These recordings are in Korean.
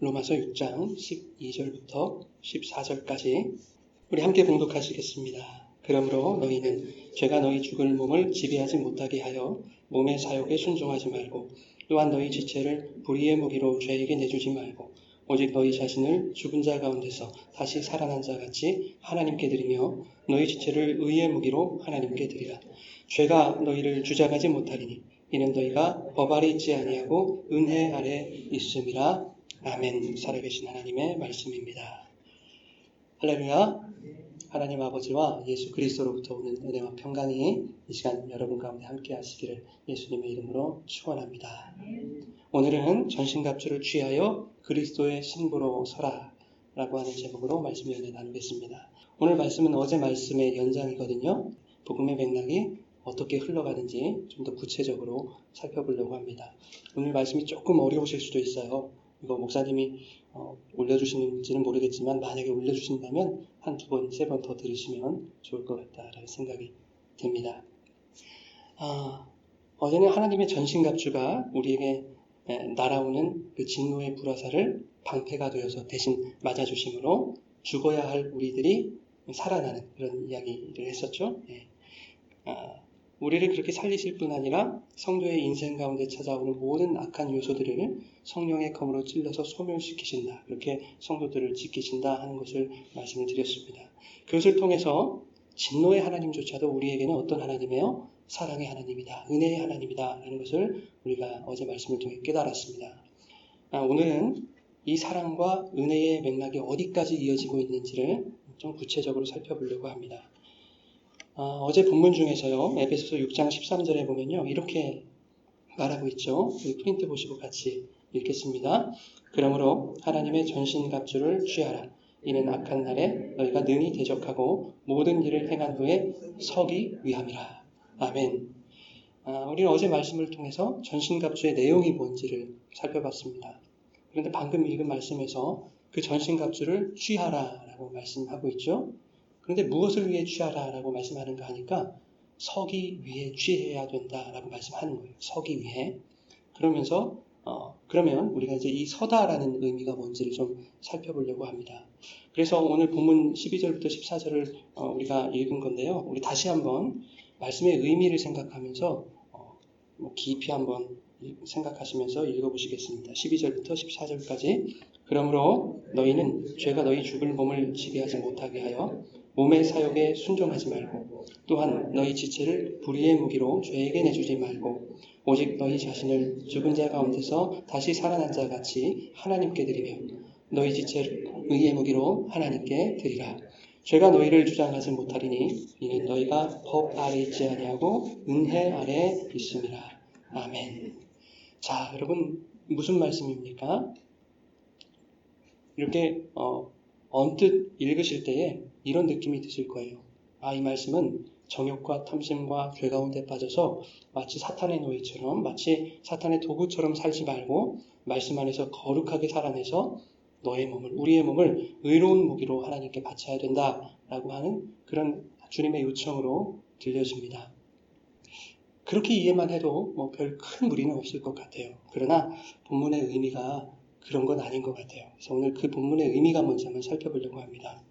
로마서 6장 12절부터 14절까지 우리 함께 봉독하시겠습니다. 그러므로 너희는 죄가 너희 죽을 몸을 지배하지 못하게 하여 몸의 사욕에 순종하지 말고 또한 너희 지체를 불의의 무기로 죄에게 내주지 말고 오직 너희 자신을 죽은 자 가운데서 다시 살아난 자 같이 하나님께 드리며 너희 지체를 의의 무기로 하나님께 드리라. 죄가 너희를 주장하지 못하리니 이는 너희가 법 아래 있지 아니하고 은혜 아래 있음이라. 아멘. 살아계신 하나님의 말씀입니다. 할렐루야. 하나님 아버지와 예수 그리스도로부터 오는 은혜와 평강이 이 시간 여러분 가운데 함께 하시기를 예수님의 이름으로 축원합니다. 오늘은 전신갑주를 취하여 그리스도의 신부로 서라 라고 하는 제목으로 말씀을 나누겠습니다. 오늘 말씀은 어제 말씀의 연장이거든요. 복음의 맥락이 어떻게 흘러가는지 좀 더 구체적으로 살펴보려고 합니다. 오늘 말씀이 조금 어려우실 수도 있어요. 이거 목사님이 올려주시는지는 모르겠지만 만약에 올려주신다면 한두 번, 세 번 더 들으시면 좋을 것 같다라는 생각이 듭니다. 어제는 하나님의 전신갑주가 우리에게 날아오는 그 진노의 불화살을 방패가 되어서 대신 맞아주심으로 죽어야 할 우리들이 살아나는 그런 이야기를 했었죠. 우리를 그렇게 살리실 뿐 아니라 성도의 인생 가운데 찾아오는 모든 악한 요소들을 성령의 검으로 찔러서 소멸시키신다. 그렇게 성도들을 지키신다 하는 것을 말씀을 드렸습니다. 그것을 통해서 진노의 하나님조차도 우리에게는 어떤 하나님이에요? 사랑의 하나님이다. 은혜의 하나님이다. 라는 것을 우리가 어제 말씀을 통해 깨달았습니다. 오늘은 이 사랑과 은혜의 맥락이 어디까지 이어지고 있는지를 좀 구체적으로 살펴보려고 합니다. 어제 본문 중에서요, 에베소서 6장 13절에 보면요, 이렇게 말하고 있죠. 프린트 보시고 같이 읽겠습니다. 그러므로 하나님의 전신갑주를 취하라. 이는 악한 날에 너희가 능히 대적하고 모든 일을 행한 후에 서기 위함이라. 아멘. 우리는 어제 말씀을 통해서 전신갑주의 내용이 뭔지를 살펴봤습니다. 그런데 방금 읽은 말씀에서 그 전신갑주를 취하라라고 말씀하고 있죠. 그런데 무엇을 위해 취하라라고 말씀하는가 하니까 서기 위해 취해야 된다라고 말씀하는 거예요. 서기 위해. 그러면서 그러면 우리가 이제 이 서다라는 의미가 뭔지를 좀 살펴보려고 합니다. 그래서 오늘 본문 12절부터 14절을 우리가 읽은 건데요. 우리 다시 한번 말씀의 의미를 생각하면서 깊이 한번 생각하시면서 읽어보시겠습니다. 12절부터 14절까지. 그러므로 너희는 죄가 너희 죽을 몸을 지배하지 못하게 하여 몸의 사욕에 순종하지 말고 또한 너희 지체를 불의의 무기로 죄에게 내주지 말고 오직 너희 자신을 죽은 자 가운데서 다시 살아난 자 같이 하나님께 드리며 너희 지체를 의의 무기로 하나님께 드리라. 죄가 너희를 주장하지 못하리니 이는 너희가 법 아래 있지 아니하고 은혜 아래 있음이라. 아멘. 자, 여러분 무슨 말씀입니까? 이렇게 언뜻 읽으실 때에 이런 느낌이 드실 거예요. 이 말씀은 정욕과 탐심과 죄 가운데 빠져서 마치 사탄의 노예처럼, 마치 사탄의 도구처럼 살지 말고 말씀 안에서 거룩하게 살아내서 너의 몸을, 우리의 몸을 의로운 무기로 하나님께 바쳐야 된다라고 하는 그런 주님의 요청으로 들려집니다. 그렇게 이해만 해도 별 큰 무리는 없을 것 같아요. 그러나 본문의 의미가 그런 건 아닌 것 같아요. 그래서 오늘 그 본문의 의미가 뭔지 한번 살펴보려고 합니다.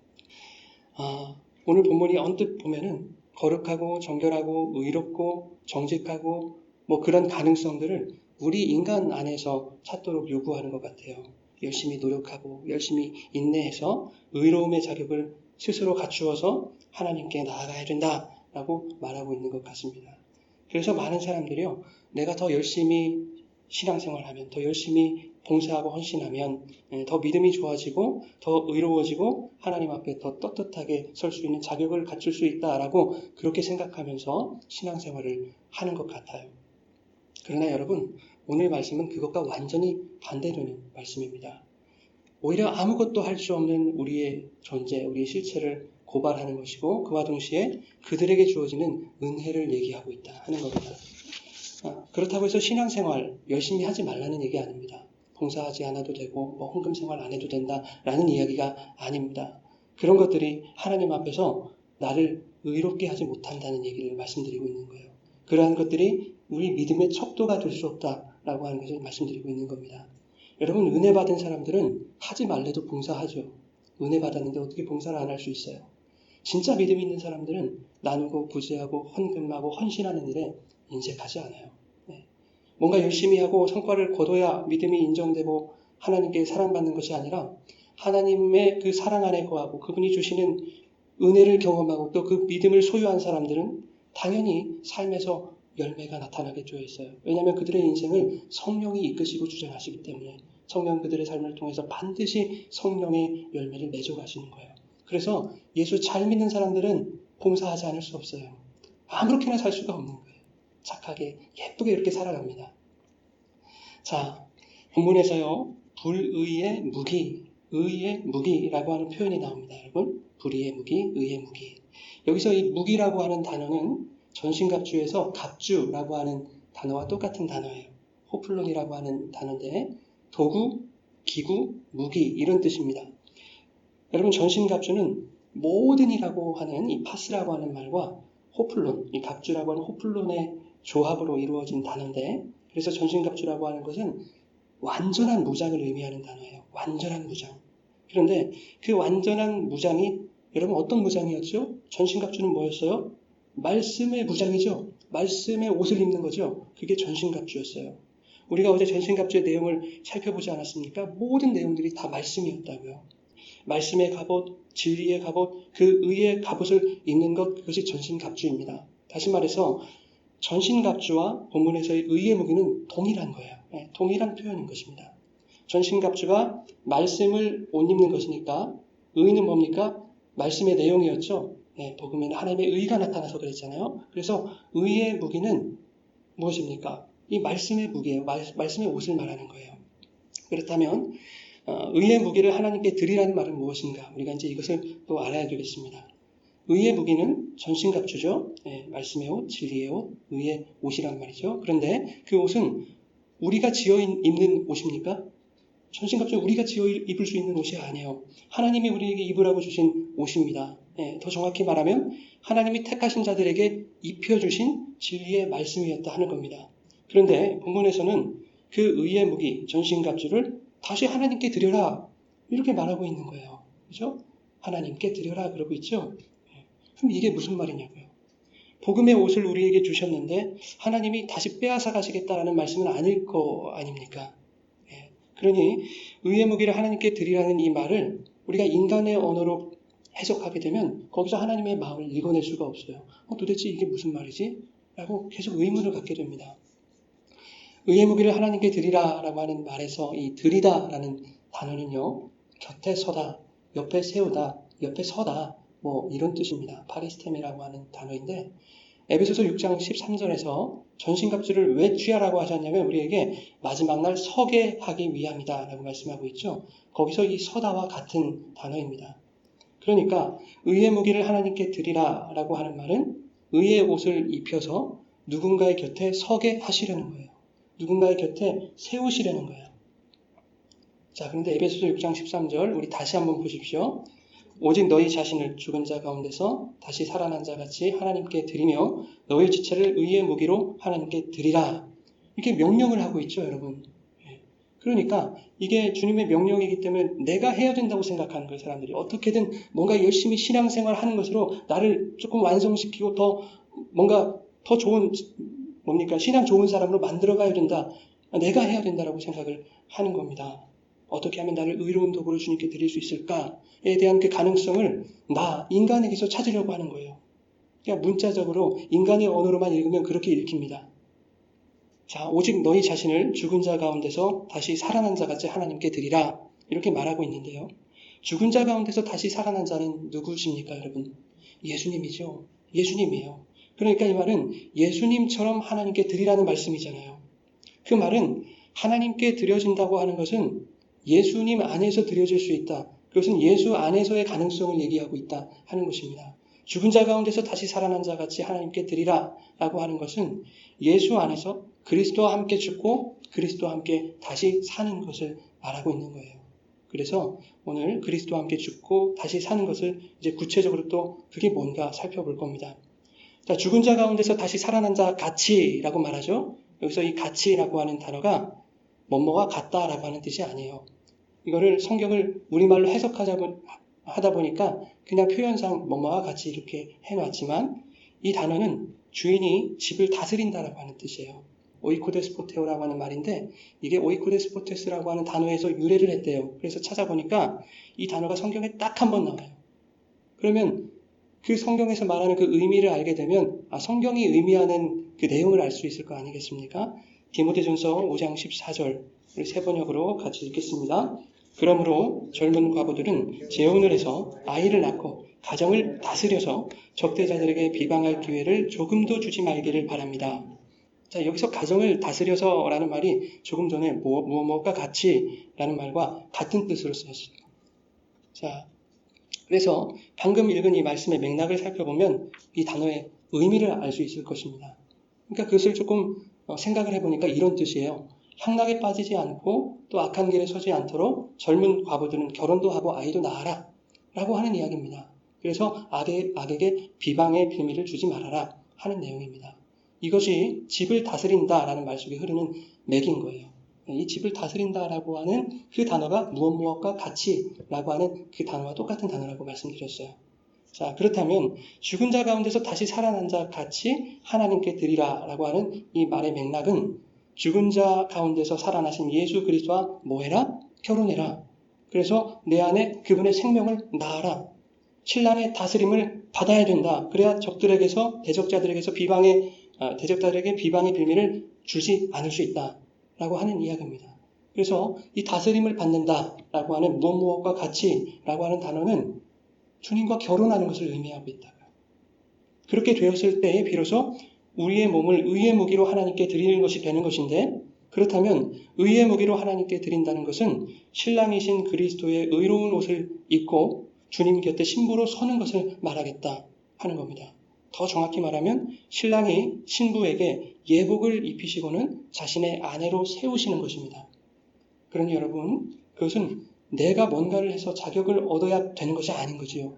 오늘 본문이 언뜻 보면은 거룩하고 정결하고 의롭고 정직하고 그런 가능성들을 우리 인간 안에서 찾도록 요구하는 것 같아요. 열심히 노력하고 열심히 인내해서 의로움의 자격을 스스로 갖추어서 하나님께 나아가야 된다라고 말하고 있는 것 같습니다. 그래서 많은 사람들이요, 내가 더 열심히 신앙생활하면, 더 열심히 봉사하고 헌신하면 더 믿음이 좋아지고 더 의로워지고 하나님 앞에 더 떳떳하게 설 수 있는 자격을 갖출 수 있다라고 그렇게 생각하면서 신앙생활을 하는 것 같아요. 그러나 여러분, 오늘 말씀은 그것과 완전히 반대되는 말씀입니다. 오히려 아무것도 할 수 없는 우리의 존재, 우리의 실체를 고발하는 것이고 그와 동시에 그들에게 주어지는 은혜를 얘기하고 있다 하는 겁니다. 그렇다고 해서 신앙생활 열심히 하지 말라는 얘기 아닙니다. 봉사하지 않아도 되고 헌금생활 안 해도 된다라는 이야기가 아닙니다. 그런 것들이 하나님 앞에서 나를 의롭게 하지 못한다는 얘기를 말씀드리고 있는 거예요. 그러한 것들이 우리 믿음의 척도가 될 수 없다라고 하는 것을 말씀드리고 있는 겁니다. 여러분, 은혜 받은 사람들은 하지 말래도 봉사하죠. 은혜 받았는데 어떻게 봉사를 안 할 수 있어요? 진짜 믿음 있는 사람들은 나누고 구제하고 헌금하고 헌신하는 일에 인색하지 않아요. 네. 뭔가 열심히 하고 성과를 거둬야 믿음이 인정되고 하나님께 사랑받는 것이 아니라 하나님의 그 사랑 안에 거하고 그분이 주시는 은혜를 경험하고 또 그 믿음을 소유한 사람들은 당연히 삶에서 열매가 나타나게 되어 있어요. 왜냐하면 그들의 인생을 성령이 이끄시고 주장하시기 때문에 성령 그들의 삶을 통해서 반드시 성령의 열매를 맺어가시는 거예요. 그래서 예수 잘 믿는 사람들은 봉사하지 않을 수 없어요. 아무렇게나 살 수가 없는 거예요. 착하게 예쁘게 이렇게 살아갑니다. 자, 본문에서요. 불의의 무기, 의의 무기라고 하는 표현이 나옵니다. 여러분, 불의의 무기, 의의 무기. 여기서 이 무기라고 하는 단어는 전신갑주에서 갑주라고 하는 단어와 똑같은 단어예요. 호플론이라고 하는 단어인데 도구, 기구, 무기 이런 뜻입니다. 여러분, 전신갑주는 모든이라고 하는 이 파스라고 하는 말과 호플론, 이 갑주라고 하는 호플론의 조합으로 이루어진 단어인데 그래서 전신갑주라고 하는 것은 완전한 무장을 의미하는 단어예요. 완전한 무장. 그런데 그 완전한 무장이 여러분 어떤 무장이었죠? 전신갑주는 뭐였어요? 말씀의 무장이죠. 말씀의 옷을 입는 거죠. 그게 전신갑주였어요. 우리가 어제 전신갑주의 내용을 살펴보지 않았습니까? 모든 내용들이 다 말씀이었다고요. 말씀의 갑옷, 진리의 갑옷, 그 의의 갑옷을 입는 것, 그것이 전신갑주입니다. 다시 말해서 전신갑주와 본문에서의 의의 무기는 동일한 거예요. 네, 동일한 표현인 것입니다. 전신갑주가 말씀을 옷 입는 것이니까 의는 뭡니까? 말씀의 내용이었죠. 네, 복음에는 하나님의 의가 나타나서 그랬잖아요. 그래서 의의 무기는 무엇입니까? 이 말씀의 무기예요. 말씀의 옷을 말하는 거예요. 그렇다면 의의 무기를 하나님께 드리라는 말은 무엇인가? 우리가 이제 이것을 또 알아야 되겠습니다. 의의 무기는 전신갑주죠. 네, 말씀의 옷, 진리의 옷, 의의 옷이란 말이죠. 그런데 그 옷은 우리가 지어 입는 옷입니까? 전신갑주는 우리가 지어 입을 수 있는 옷이 아니에요. 하나님이 우리에게 입으라고 주신 옷입니다. 네, 더 정확히 말하면 하나님이 택하신 자들에게 입혀주신 진리의 말씀이었다 하는 겁니다. 그런데 본문에서는 그 의의 무기, 전신갑주를 다시 하나님께 드려라 이렇게 말하고 있는 거예요. 그죠? 하나님께 드려라 그러고 있죠. 그럼 이게 무슨 말이냐고요. 복음의 옷을 우리에게 주셨는데 하나님이 다시 빼앗아 가시겠다라는 말씀은 아닐 거 아닙니까? 그러니 의의 무기를 하나님께 드리라는 이 말을 우리가 인간의 언어로 해석하게 되면 거기서 하나님의 마음을 읽어낼 수가 없어요. 도대체 이게 무슨 말이지? 라고 계속 의문을 갖게 됩니다. 의의 무기를 하나님께 드리라라고 하는 말에서 이 드리다라는 단어는요. 곁에 서다, 옆에 세우다, 옆에 서다 뭐 이런 뜻입니다. 파리스테메라고 하는 단어인데 에베소서 6장 13절에서 전신갑주를 왜 취하라고 하셨냐면 우리에게 마지막 날 서게 하기 위함이다 라고 말씀하고 있죠. 거기서 이 서다와 같은 단어입니다. 그러니까 의의 무기를 하나님께 드리라 라고 하는 말은 의의 옷을 입혀서 누군가의 곁에 서게 하시려는 거예요. 누군가의 곁에 세우시려는 거예요. 자, 그런데 에베소서 6장 13절 우리 다시 한번 보십시오. 오직 너희 자신을 죽은 자 가운데서 다시 살아난 자 같이 하나님께 드리며 너희 지체를 의의 무기로 하나님께 드리라. 이렇게 명령을 하고 있죠, 여러분. 그러니까 이게 주님의 명령이기 때문에 내가 해야 된다고 생각하는 거예요, 사람들이. 어떻게든 뭔가 열심히 신앙생활 하는 것으로 나를 조금 완성시키고 뭔가 더 좋은, 신앙 좋은 사람으로 만들어가야 된다. 내가 해야 된다라고 생각을 하는 겁니다. 어떻게 하면 나를 의로운 도구로 주님께 드릴 수 있을까에 대한 그 가능성을 인간에게서 찾으려고 하는 거예요. 그러니까 문자적으로 인간의 언어로만 읽으면 그렇게 읽힙니다. 자, 오직 너희 자신을 죽은 자 가운데서 다시 살아난 자 같이 하나님께 드리라. 이렇게 말하고 있는데요. 죽은 자 가운데서 다시 살아난 자는 누구십니까, 여러분? 예수님이죠. 예수님이에요. 그러니까 이 말은 예수님처럼 하나님께 드리라는 말씀이잖아요. 그 말은 하나님께 드려진다고 하는 것은 예수님 안에서 드려질 수 있다. 그것은 예수 안에서의 가능성을 얘기하고 있다 하는 것입니다. 죽은 자 가운데서 다시 살아난 자 같이 하나님께 드리라 라고 하는 것은 예수 안에서 그리스도와 함께 죽고 그리스도와 함께 다시 사는 것을 말하고 있는 거예요. 그래서 오늘 그리스도와 함께 죽고 다시 사는 것을 이제 구체적으로 또 그게 뭔가 살펴볼 겁니다. 자, 죽은 자 가운데서 다시 살아난 자 같이라고 말하죠. 여기서 이 같이라고 하는 단어가 뭐뭐가 같다라고 하는 뜻이 아니에요. 이거를 성경을 우리말로 하다 보니까 그냥 표현상 뭐뭐와 같이 이렇게 해놨지만 이 단어는 주인이 집을 다스린다라고 하는 뜻이에요. 오이코데스포테오라고 하는 말인데 이게 오이코데스포테스라고 하는 단어에서 유래를 했대요. 그래서 찾아보니까 이 단어가 성경에 딱 한 번 나와요. 그러면 그 성경에서 말하는 그 의미를 알게 되면 성경이 의미하는 그 내용을 알 수 있을 거 아니겠습니까? 디모데전서 5장 14절 우리 세 번역으로 같이 읽겠습니다. 그러므로 젊은 과부들은 재혼을 해서 아이를 낳고 가정을 다스려서 적대자들에게 비방할 기회를 조금도 주지 말기를 바랍니다. 자, 여기서 가정을 다스려서라는 말이 조금 전에 무엇과 같이라는 말과 같은 뜻으로 쓰였어요. 자, 그래서 방금 읽은 이 말씀의 맥락을 살펴보면 이 단어의 의미를 알 수 있을 것입니다. 그러니까 그것을 조금 생각을 해보니까 이런 뜻이에요. 향락에 빠지지 않고 또 악한 길에 서지 않도록 젊은 과부들은 결혼도 하고 아이도 낳아라 라고 하는 이야기입니다. 그래서 악에게 비방의 빌미를 주지 말아라 하는 내용입니다. 이것이 집을 다스린다라는 말 속에 흐르는 맥인 거예요. 이 집을 다스린다라고 하는 그 단어가 무엇과 같이라고 하는 그 단어와 똑같은 단어라고 말씀드렸어요. 자, 그렇다면 죽은 자 가운데서 다시 살아난 자 같이 하나님께 드리라라고 하는 이 말의 맥락은 죽은 자 가운데서 살아나신 예수 그리스도와 뭐해라? 결혼해라. 그래서 내 안에 그분의 생명을 낳아라. 신랑의 다스림을 받아야 된다. 그래야 대적자들에게 비방의 빌미를 주지 않을 수 있다라고 하는 이야기입니다. 그래서 이 다스림을 받는다라고 하는 무엇과 같이라고 하는 단어는 주님과 결혼하는 것을 의미하고 있다. 그렇게 되었을 때에 비로소 우리의 몸을 의의 무기로 하나님께 드리는 것이 되는 것인데, 그렇다면 의의 무기로 하나님께 드린다는 것은 신랑이신 그리스도의 의로운 옷을 입고 주님 곁에 신부로 서는 것을 말하겠다 하는 겁니다. 더 정확히 말하면 신랑이 신부에게 예복을 입히시고는 자신의 아내로 세우시는 것입니다. 그러니 여러분, 그것은 내가 뭔가를 해서 자격을 얻어야 되는 것이 아닌 거지요.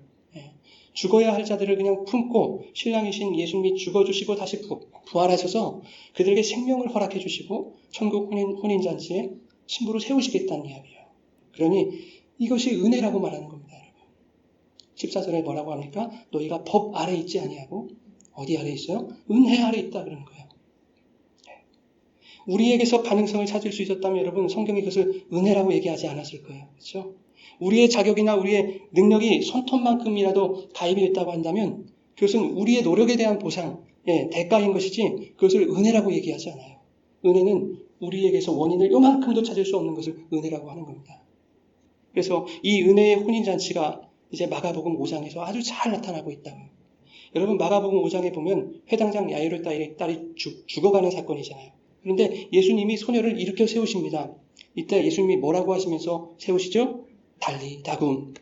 죽어야 할 자들을 그냥 품고 신랑이신 예수님이 죽어주시고 다시 부활하셔서 그들에게 생명을 허락해 주시고 천국 혼인잔치에 신부로 세우시겠다는 이야기예요. 그러니 이것이 은혜라고 말하는 겁니다. 14절에 뭐라고 합니까? 너희가 법 아래 있지 아니하고 어디 아래 있어요? 은혜 아래 있다 그러는 거예요. 우리에게서 가능성을 찾을 수 있었다면 여러분 성경이 그것을 은혜라고 얘기하지 않았을 거예요. 그렇죠? 우리의 자격이나 우리의 능력이 손톱만큼이라도 가입이 됐다고 한다면 그것은 우리의 노력에 대한 보상, 대가인 것이지 그것을 은혜라고 얘기하지 않아요. 은혜는 우리에게서 원인을 요만큼도 찾을 수 없는 것을 은혜라고 하는 겁니다. 그래서 이 은혜의 혼인잔치가 이제 마가복음 5장에서 아주 잘 나타나고 있다고요. 여러분 마가복음 5장에 보면 회당장 야이로 딸이 죽어가는 사건이잖아요. 그런데 예수님이 소녀를 일으켜 세우십니다. 이때 예수님이 뭐라고 하시면서 세우시죠? 달리다금.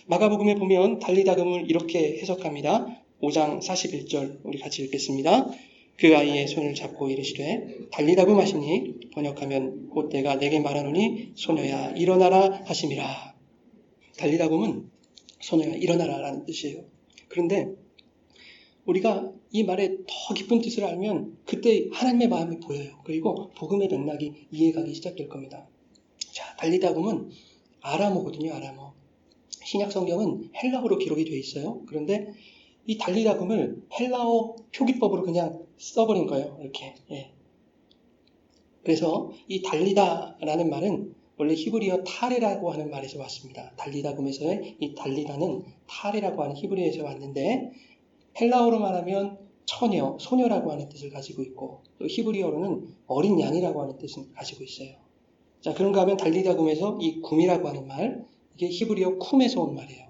마가복음에 보면 달리다금을 이렇게 해석합니다. 5장 41절 우리 같이 읽겠습니다. 그 아이의 손을 잡고 이르시되 달리다금 하시니 번역하면 곧 내가 내게 말하노니 소녀야 일어나라 하심이라. 달리다금은 소녀야 일어나라라는 뜻이에요. 그런데 우리가 이 말의 더 깊은 뜻을 알면 그때 하나님의 마음이 보여요. 그리고 복음의 맥락이 이해가기 시작될 겁니다. 자, 달리다금은 아람어거든요. 아람어. 신약 성경은 헬라어로 기록이 되어 있어요. 그런데 이 달리다금을 헬라어 표기법으로 그냥 써버린 거예요. 이렇게. 그래서 이 달리다라는 말은 원래 히브리어 타레라고 하는 말에서 왔습니다. 달리다금에서의 이 달리다는 타레라고 하는 히브리어에서 왔는데 헬라어로 말하면 처녀, 소녀라고 하는 뜻을 가지고 있고 또 히브리어로는 어린 양이라고 하는 뜻을 가지고 있어요. 자, 그런가 하면 달리다금에서 이 굼이라고 하는 말, 이게 히브리어 쿰에서 온 말이에요.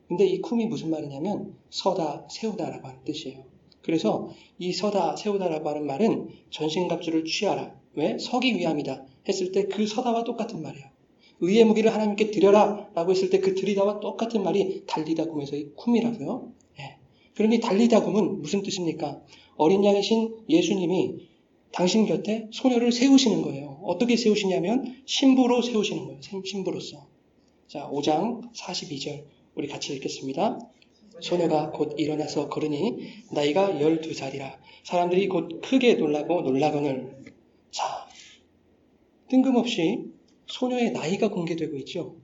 근데 이 쿰이 무슨 말이냐면 서다, 세우다라고 하는 뜻이에요. 그래서 이 서다, 세우다라고 하는 말은 전신갑주를 취하라. 왜? 서기 위함이다 했을 때 그 서다와 똑같은 말이에요. 의의 무기를 하나님께 드려라 라고 했을 때 그 드리다와 똑같은 말이 달리다금에서의 쿰이라고요. 그러니 달리다금은 무슨 뜻입니까? 어린 양이신 예수님이 당신 곁에 소녀를 세우시는 거예요. 어떻게 세우시냐면 신부로 세우시는 거예요. 신부로서. 자, 5장 42절 우리 같이 읽겠습니다. 소녀가 곧 일어나서 걸으니 나이가 12살이라 사람들이 곧 크게 놀라고 놀라거늘. 자, 뜬금없이 소녀의 나이가 공개되고 있죠.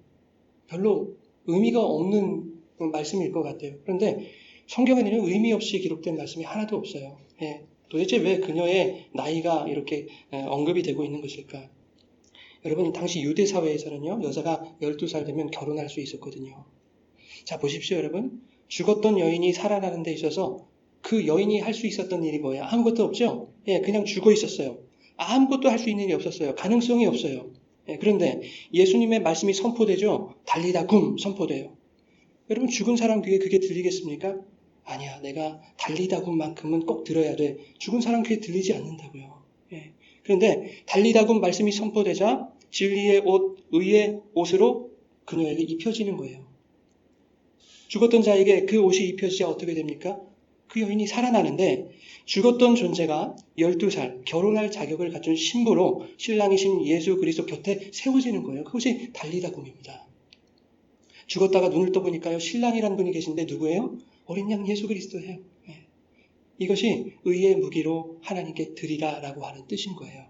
별로 의미가 없는 말씀일 것 같아요. 그런데 성경에는 의미 없이 기록된 말씀이 하나도 없어요. 도대체 왜 그녀의 나이가 이렇게 언급이 되고 있는 것일까? 여러분, 당시 유대 사회에서는요, 여자가 12살 되면 결혼할 수 있었거든요. 자, 보십시오, 여러분. 죽었던 여인이 살아나는 데 있어서 그 여인이 할 수 있었던 일이 뭐예요? 아무것도 없죠? 그냥 죽어 있었어요. 아무것도 할 수 있는 일이 없었어요. 가능성이 없어요. 그런데 예수님의 말씀이 선포되죠? 달리다 굼 선포돼요. 여러분, 죽은 사람 귀에 그게 들리겠습니까? 아니야, 내가 달리다 굼만큼은 꼭 들어야 돼. 죽은 사람 귀에 들리지 않는다고요. 그런데 달리다 굼 말씀이 선포되자 진리의 옷, 의의 옷으로 그녀에게 입혀지는 거예요. 죽었던 자에게 그 옷이 입혀지자 어떻게 됩니까? 그 여인이 살아나는데 죽었던 존재가 12살 결혼할 자격을 갖춘 신부로 신랑이신 예수 그리스도 곁에 세워지는 거예요. 그것이 달리다 굼입니다. 죽었다가 눈을 떠보니까요, 신랑이라는 분이 계신데 누구예요? 어린 양 예수 그리스도예요. 이것이 의의 무기로 하나님께 드리라라고 하는 뜻인 거예요.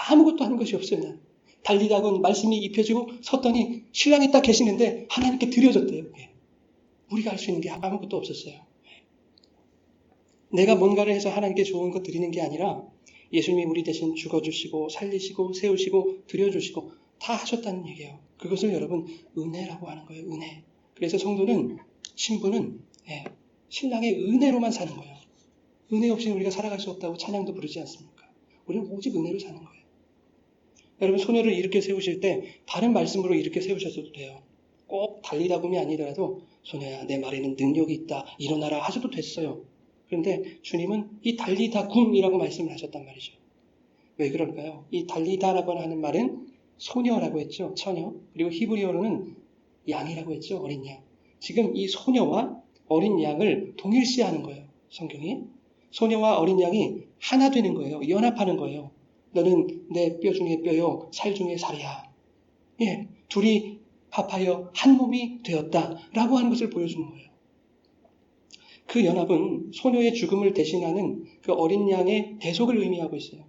아무것도 하는 것이 없어요. 난. 달리다 굼 말씀이 입혀지고 섰더니 신랑이 딱 계시는데 하나님께 드려졌대요. 우리가 할 수 있는 게 아무것도 없었어요. 내가 뭔가를 해서 하나님께 좋은 것 드리는 게 아니라 예수님이 우리 대신 죽어주시고 살리시고 세우시고 드려주시고 다 하셨다는 얘기예요. 그것을 여러분 은혜라고 하는 거예요. 은혜. 그래서 성도는, 신부는 신랑의 은혜로만 사는 거예요. 은혜 없이는 우리가 살아갈 수 없다고 찬양도 부르지 않습니까? 우리는 오직 은혜로 사는 거예요. 여러분, 소녀를 이렇게 세우실 때 다른 말씀으로 이렇게 세우셔도 돼요. 꼭 달리다 굼이 아니더라도 소녀야, 내 말에는 능력이 있다, 일어나라 하셔도 됐어요. 그런데 주님은 이 달리다 굼이라고 말씀을 하셨단 말이죠. 왜 그럴까요? 이 달리다라고 하는 말은 소녀라고 했죠. 처녀. 그리고 히브리어로는 양이라고 했죠. 어린 양. 지금 이 소녀와 어린 양을 동일시하는 거예요. 성경이. 소녀와 어린 양이 하나 되는 거예요. 연합하는 거예요. 너는 내 뼈 중에 뼈요, 살 중에 살이야. 둘이 합하여 한 몸이 되었다라고 하는 것을 보여주는 거예요. 그 연합은 소녀의 죽음을 대신하는 그 어린 양의 대속을 의미하고 있어요.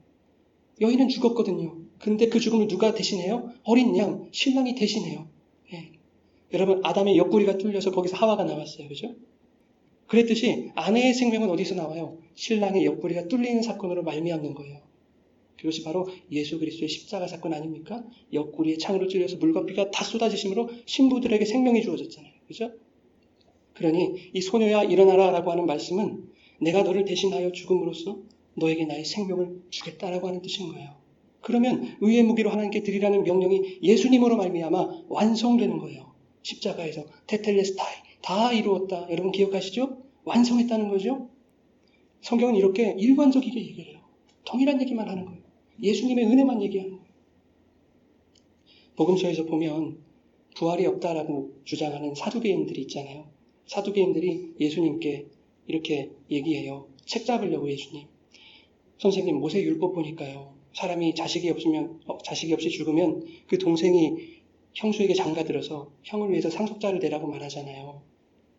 여인은 죽었거든요. 근데 그 죽음을 누가 대신해요? 어린 양, 신랑이 대신해요. 여러분, 아담의 옆구리가 뚫려서 거기서 하와가 나왔어요. 그죠? 그랬듯이 아내의 생명은 어디서 나와요? 신랑의 옆구리가 뚫리는 사건으로 말미암는 거예요. 그것이 바로 예수 그리스도의 십자가 사건 아닙니까? 옆구리에 창으로 찔려서 물과 피가 다 쏟아지심으로 신부들에게 생명이 주어졌잖아요. 그죠? 그러니 이 소녀야 일어나라 라고 하는 말씀은 내가 너를 대신하여 죽음으로써 너에게 나의 생명을 주겠다라고 하는 뜻인 거예요. 그러면 의의 무기로 하나님께 드리라는 명령이 예수님으로 말미암아 완성되는 거예요. 십자가에서 테텔레스타이 다 이루었다. 여러분 기억하시죠? 완성했다는 거죠? 성경은 이렇게 일관적이게 얘기를 해요. 동일한 얘기만 하는 거예요. 예수님의 은혜만 얘기하는 거예요. 복음서에서 보면 부활이 없다라고 주장하는 사두개인들이 있잖아요. 사두개인들이 예수님께 이렇게 얘기해요. 책 잡으려고 예수님. 선생님, 모세율법 보니까요. 사람이 자식이 없이 죽으면 그 동생이 형수에게 장가들어서 형을 위해서 상속자를 내라고 말하잖아요.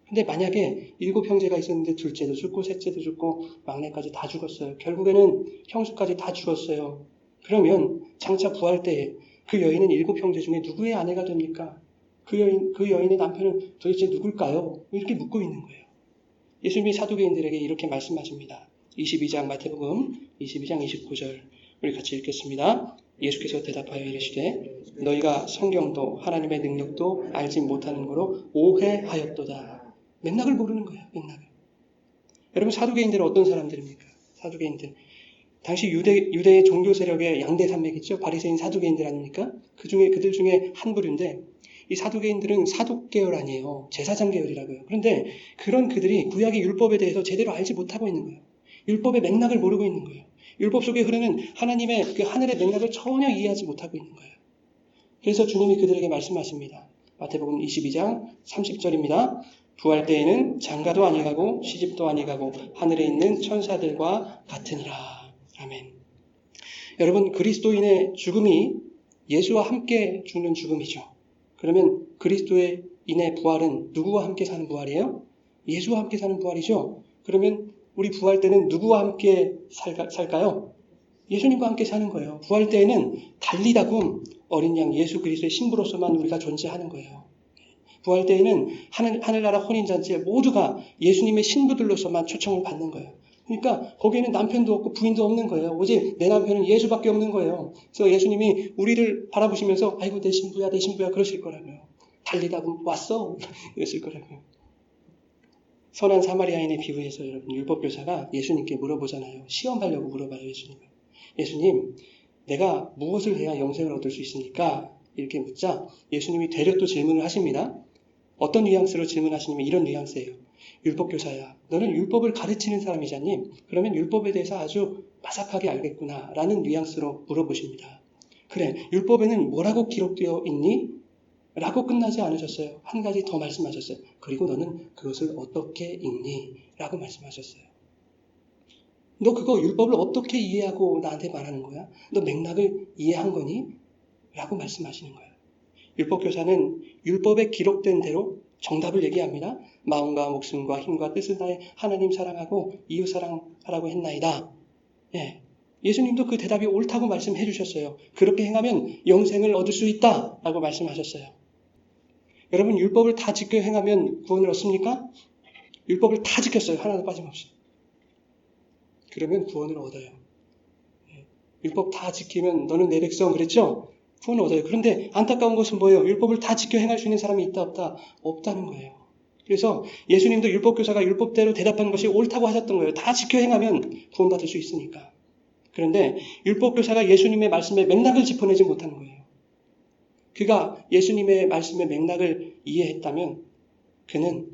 근데 만약에 7 형제가 있었는데 둘째도 죽고 셋째도 죽고 막내까지 다 죽었어요. 결국에는 형수까지 다 죽었어요. 그러면 장차 부활 때에 그 여인은 7 형제 중에 누구의 아내가 됩니까? 그 여인의 남편은 도대체 누굴까요? 이렇게 묻고 있는 거예요. 예수님이 사두개인들에게 이렇게 말씀하십니다. 22장 마태복음 22장 29절 우리 같이 읽겠습니다. 예수께서 대답하여 이르시되 너희가 성경도 하나님의 능력도 알지 못하는 거로 오해하였도다. 맥락을 모르는 거예요. 맥락을. 여러분, 사두개인들은 어떤 사람들입니까? 사두개인들. 당시 유대의 종교 세력의 양대 산맥 있죠? 바리새인 사두개인들 아닙니까? 그들 중에 한 부류인데 이 사두개인들은 사독 계열 아니에요. 제사장 계열이라고요. 그런데 그런 그들이 구약의 율법에 대해서 제대로 알지 못하고 있는 거예요. 율법의 맥락을 모르고 있는 거예요. 율법 속에 흐르는 하나님의 그 하늘의 맥락을 전혀 이해하지 못하고 있는 거예요. 그래서 주님이 그들에게 말씀하십니다. 마태복음 22장 30절입니다. 부활 때에는 장가도 아니가고 시집도 아니가고 하늘에 있는 천사들과 같으니라. 아멘. 여러분, 그리스도인의 죽음이 예수와 함께 죽는 죽음이죠. 그러면 그리스도의 인의 부활은 누구와 함께 사는 부활이에요? 예수와 함께 사는 부활이죠. 그러면 우리 부활 때는 누구와 함께 살까요? 예수님과 함께 사는 거예요. 부활 때에는 달리다금 어린 양 예수 그리스도의 신부로서만 우리가 존재하는 거예요. 부활 때에는 하늘나라 혼인잔치에 모두가 예수님의 신부들로서만 초청을 받는 거예요. 그러니까 거기에는 남편도 없고 부인도 없는 거예요. 오직 내 남편은 예수밖에 없는 거예요. 그래서 예수님이 우리를 바라보시면서 아이고 내 신부야 내 신부야 그러실 거라고요. 달리다금 왔어 이랬을 거라고요. 선한 사마리아인의 비유에서 여러분 율법교사가 예수님께 물어보잖아요. 시험하려고 물어봐요. 예수님 내가 무엇을 해야 영생을 얻을 수 있습니까? 이렇게 묻자 예수님이 되려 또 질문을 하십니다. 어떤 뉘앙스로 질문하시냐면 이런 뉘앙스예요. 율법교사야 너는 율법을 가르치는 사람이잖니? 그러면 율법에 대해서 아주 빠삭하게 알겠구나 라는 뉘앙스로 물어보십니다. 그래 율법에는 뭐라고 기록되어 있니? 라고 끝나지 않으셨어요. 한 가지 더 말씀하셨어요. 그리고 너는 그것을 어떻게 읽니? 라고 말씀하셨어요. 너 그거 율법을 어떻게 이해하고 나한테 말하는 거야? 너 맥락을 이해한 거니? 라고 말씀하시는 거예요. 율법교사는 율법에 기록된 대로 정답을 얘기합니다. 마음과 목숨과 힘과 뜻을 다해 하나님 사랑하고 이웃 사랑하라고 했나이다. 예. 예수님도 그 대답이 옳다고 말씀해 주셨어요. 그렇게 행하면 영생을 얻을 수 있다 라고 말씀하셨어요. 여러분 율법을 다 지켜 행하면 구원을 얻습니까? 율법을 다 지켰어요. 하나도 빠짐없이. 그러면 구원을 얻어요. 율법 다 지키면 너는 내 백성 그랬죠? 구원을 얻어요. 그런데 안타까운 것은 뭐예요? 율법을 다 지켜 행할 수 있는 사람이 있다 없다? 없다는 거예요. 그래서 예수님도 율법교사가 율법대로 대답한 것이 옳다고 하셨던 거예요. 다 지켜 행하면 구원받을 수 있으니까. 그런데 율법교사가 예수님의 말씀에 맥락을 짚어내지 못하는 거예요. 그가 예수님의 말씀의 맥락을 이해했다면 그는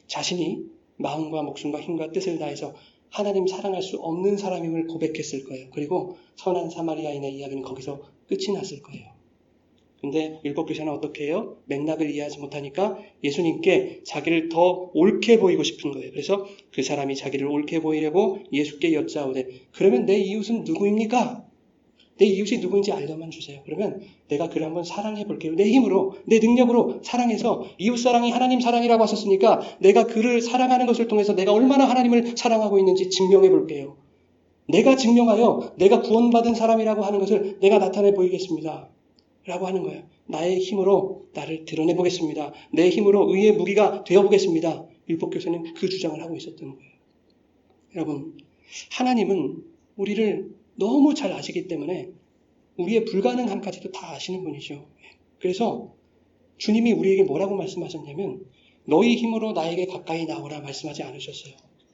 자신이 마음과 목숨과 힘과 뜻을 다해서 하나님 사랑할 수 없는 사람임을 고백했을 거예요. 그리고 선한 사마리아인의 이야기는 거기서 끝이 났을 거예요. 근데 율법교사는 어떻게 해요? 맥락을 이해하지 못하니까 예수님께 자기를 더 옳게 보이고 싶은 거예요. 그래서 그 사람이 자기를 옳게 보이려고 예수께 여짜오되 그러면 내 이웃은 누구입니까? 내 이웃이 누구인지 알려만 주세요. 그러면 내가 그를 한번 사랑해 볼게요. 내 힘으로, 내 능력으로 사랑해서 이웃 사랑이 하나님 사랑이라고 하셨으니까 내가 그를 사랑하는 것을 통해서 내가 얼마나 하나님을 사랑하고 있는지 증명해 볼게요. 내가 증명하여 내가 구원받은 사람이라고 하는 것을 내가 나타내 보이겠습니다. 라고 하는 거예요. 나의 힘으로 나를 드러내 보겠습니다. 내 힘으로 의의 무기가 되어 보겠습니다. 율법교사는 그 주장을 하고 있었던 거예요. 여러분, 하나님은 우리를 너무 잘 아시기 때문에 우리의 불가능함까지도 다 아시는 분이죠. 그래서 주님이 우리에게 뭐라고 말씀하셨냐면 너희 힘으로 나에게 가까이 나오라 말씀하지 않으셨어요.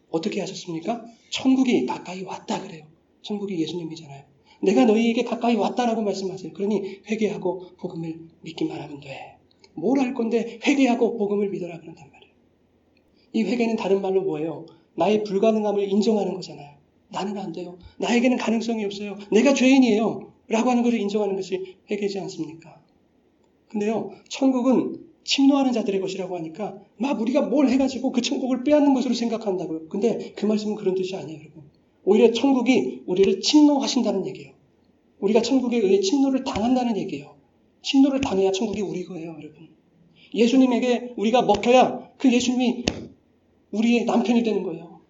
어떻게 하셨습니까? 천국이 가까이 왔다 그래요. 천국이 예수님이잖아요. 내가 너희에게 가까이 왔다라고 말씀하세요. 그러니 회개하고 복음을 믿기만 하면 돼. 뭘 할 건데 회개하고 복음을 믿어라 그런단 말이에요. 이 회개는 다른 말로 뭐예요? 나의 불가능함을 인정하는 거잖아요. 나는 안 돼요. 나에게는 가능성이 없어요. 내가 죄인이에요. 라고 하는 것을 인정하는 것이 회개지 않습니까? 근데요, 천국은 침노하는 자들의 것이라고 하니까 막 우리가 뭘 해가지고 그 천국을 빼앗는 것으로 생각한다고요. 근데 그 말씀은 그런 뜻이 아니에요, 여러분. 오히려 천국이 우리를 침노하신다는 얘기예요. 우리가 천국에 의해 침노를 당한다는 얘기예요. 침노를 당해야 천국이 우리 거예요, 여러분. 예수님에게 우리가 먹혀야 그 예수님이 우리의 남편이 되는 거예요.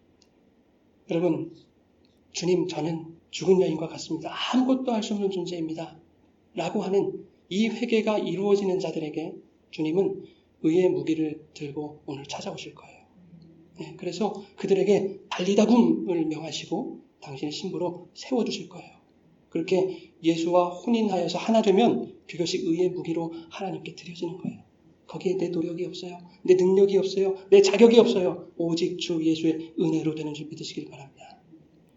여러분, 주님, 저는 죽은 여인과 같습니다. 아무것도 할 수 없는 존재입니다. 라고 하는 이 회개가 이루어지는 자들에게 주님은 의의 무기를 들고 오늘 찾아오실 거예요. 네, 그래서 그들에게 달리다굼을 명하시고 당신의 신부로 세워주실 거예요. 그렇게 예수와 혼인하여서 하나 되면 그것이 의의 무기로 하나님께 드려지는 거예요. 거기에 내 노력이 없어요. 내 능력이 없어요. 내 자격이 없어요. 오직 주 예수의 은혜로 되는 줄 믿으시길 바랍니다.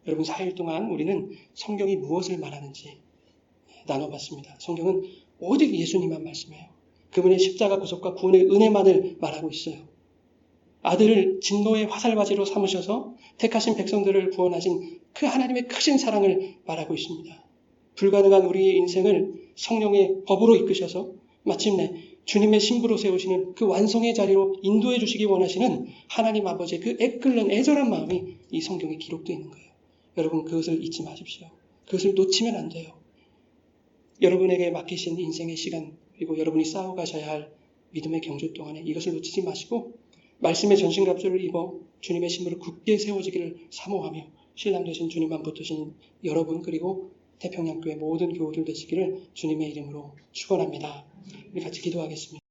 여러분 4일 동안 우리는 성경이 무엇을 말하는지 나눠봤습니다. 성경은 오직 예수님만 말씀해요. 그분의 십자가 구속과 구원의 은혜만을 말하고 있어요. 아들을 진노의 화살바지로 삼으셔서 택하신 백성들을 구원하신 그 하나님의 크신 사랑을 말하고 있습니다. 불가능한 우리의 인생을 성령의 법으로 이끄셔서 마침내 주님의 신부로 세우시는 그 완성의 자리로 인도해 주시기 원하시는 하나님 아버지의 그 애끓는 애절한 마음이 이 성경에 기록되어 있는 거예요. 여러분 그것을 잊지 마십시오. 그것을 놓치면 안 돼요. 여러분에게 맡기신 인생의 시간 그리고 여러분이 쌓아가셔야 할 믿음의 경주 동안에 이것을 놓치지 마시고 말씀의 전신갑주를 입어 주님의 신부로 굳게 세워지기를 사모하며 신랑 되신 주님만 붙드신 여러분 그리고 태평양교회 모든 교우들 되시기를 주님의 이름으로 축원합니다. 우리 같이 기도하겠습니다.